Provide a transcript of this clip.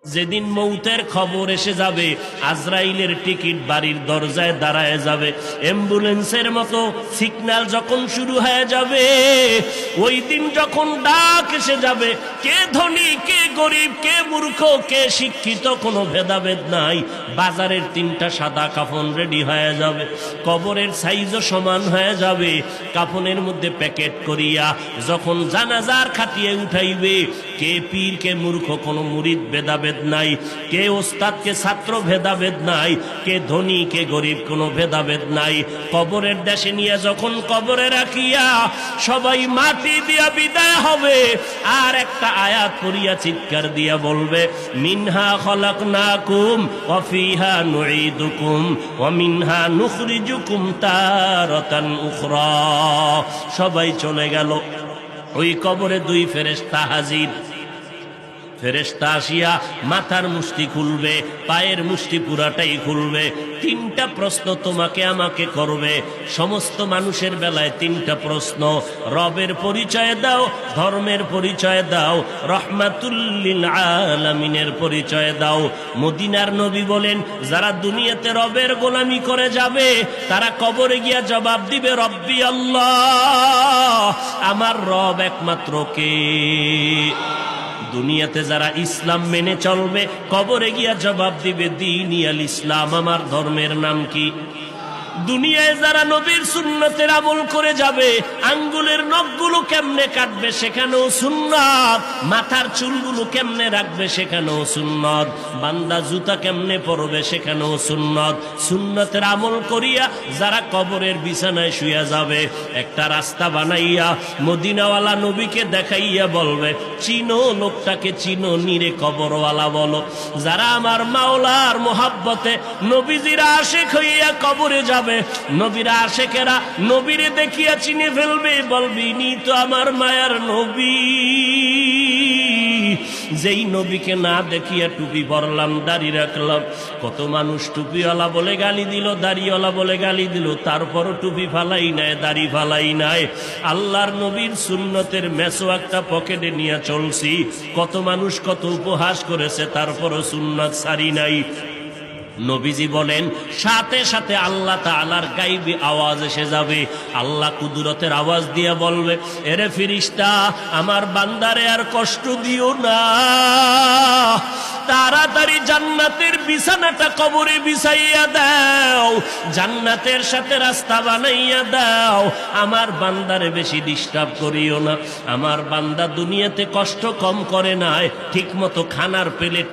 যেদিন মৌতের খবর এসে যাবে, আজরাইলের টিকিট বাড়ির দরজায় দাঁড়ায় যাবে, অ্যাম্বুলেন্সের মতো সিগন্যাল যখন শুরু হয়ে যাবে, ওই দিন যখন ডাক এসে যাবে, কে ধনী কে গরিব, কে মূর্খ কে শিক্ষিত কোনো ভেদাভেদ নাই। বাজারের 3টা সাদা কাফন রেডি হয়ে যাবে, কবরের সাইজও সমান হয়ে যাবে। কাফনের মধ্যে প্যাকেট করিয়া যখন জানাজার খাটিয়ে উঠাইবে, কে পীর কে মূর্খ কোনো মুরিদ ভেদাভেদ নাই, কে ওস্তাদ কে ছাত্র ভেদাভেদ নাই, কে ধনী কে গরিব কোনো ভেদাভেদ নাই। কবরের দেশে নিয়ে যখন কবরে রাখিয়া সবাই মাটি দিয়া বিদায় হবে, আর একটা আয়াত পড়িয়া চিৎকার দিয়া বলবে, মিনহা খলাকনাকুম ওয়া ফিহা নুঈদুকুম ওয়া মিনহা নুখরিজুকুম তারাতান উখরা। সবাই চলে গেল। ওই কবরে 2 ফেরেশতা হাজির। ফেরেশতা আসিয়া মাথার মুষ্টি খুলবে, পায়ের মুষ্টি পুরাটাই খুলবে। 3টা প্রশ্ন তোমাকে আমাকে করবে। সমস্ত মানুষের বেলায় 3টা প্রশ্ন। রবের পরিচয় দাও, ধর্মের পরিচয় দাও, রহমাতুল লিল আলামিনের পরিচয় দাও। মদিনার নবী বলেন, যারা দুনিয়াতে রবের গোলামি করে যাবে, তারা কবরে গিয়া জবাব দিবে, রব্বি আল্লাহ, আমার রব একমাত্র কে। দুনিয়াতে যারা ইসলাম মেনে চলবে, কবরে গিয়া জবাব দিবে, দীনিয়াল ইসলাম, আমার ধর্মের নাম কি। দুনিয়ায় যারা নবীর সুন্নতের আমল করে যাবে, আঙ্গুলের নখগুলো কেমনে কাটবে সেখানেও সুন্নাত, মাথার চুলগুলো কেমনে রাখবে সেখানেও সুন্নাত, বান্দা জুতা কেমনে পরবে সেখানেও সুন্নাত। সুন্নতের আমল করিয়া যারা কবরের বিছানায় শুয়ে যাবে, একটা রাস্তা বানাইয়া মদিনাওয়ালা নবীকে দেখাইয়া বলবে, চিনো লোকটাকে চিনো, নিরে কবরওয়ালা বলো। যারা আমার মাওলার মোহাব্বতে নবীজির আশিক হইয়া কবরে যাবে, নবীরা আশেকেরা নবীরে দেখিয়া চিনে ফেলবে, বলবি নি তো আমার মায়ার নবী। যেই নবীকে না দেখিয়া টুপি পরলাম, দাড়ি রাখলাম। কত মানুষ টুপিওয়ালা বলে গালি দিল, দাড়িওয়ালা বলে গালি দিল, তারপরও টুপি ফালাই নাই, দাড়ি ফালাই নাই। আল্লাহর নবীর সুন্নতের মেসওয়াকটা পকেটে নিয়ে চলছি। কত মানুষ কত উপহাস করেছে, তারপরও সুন্নত সারি নাই। নবীজি বলেন, সাথে সাথে আল্লাহ তাআলার গায়বী আওয়াজ এসে যাবে। আল্লাহ কুদরতের আওয়াজ দিয়ে বলবে, এরে ফেরেশতা, আমার বান্দারে আর কষ্ট দিও না, তাড়াতাড়ি জান্নাতের বিছানাটা কবরে বিছাইয়া দাও, জান্নাতের সাথে রাস্তা বানাইয়া দাও। আমার বান্দারে বেশি ডিস্টার্ব করিও না। আমার বান্দা দুনিয়াতে কষ্ট কম করে নাই, ঠিক মতো খানার প্লেট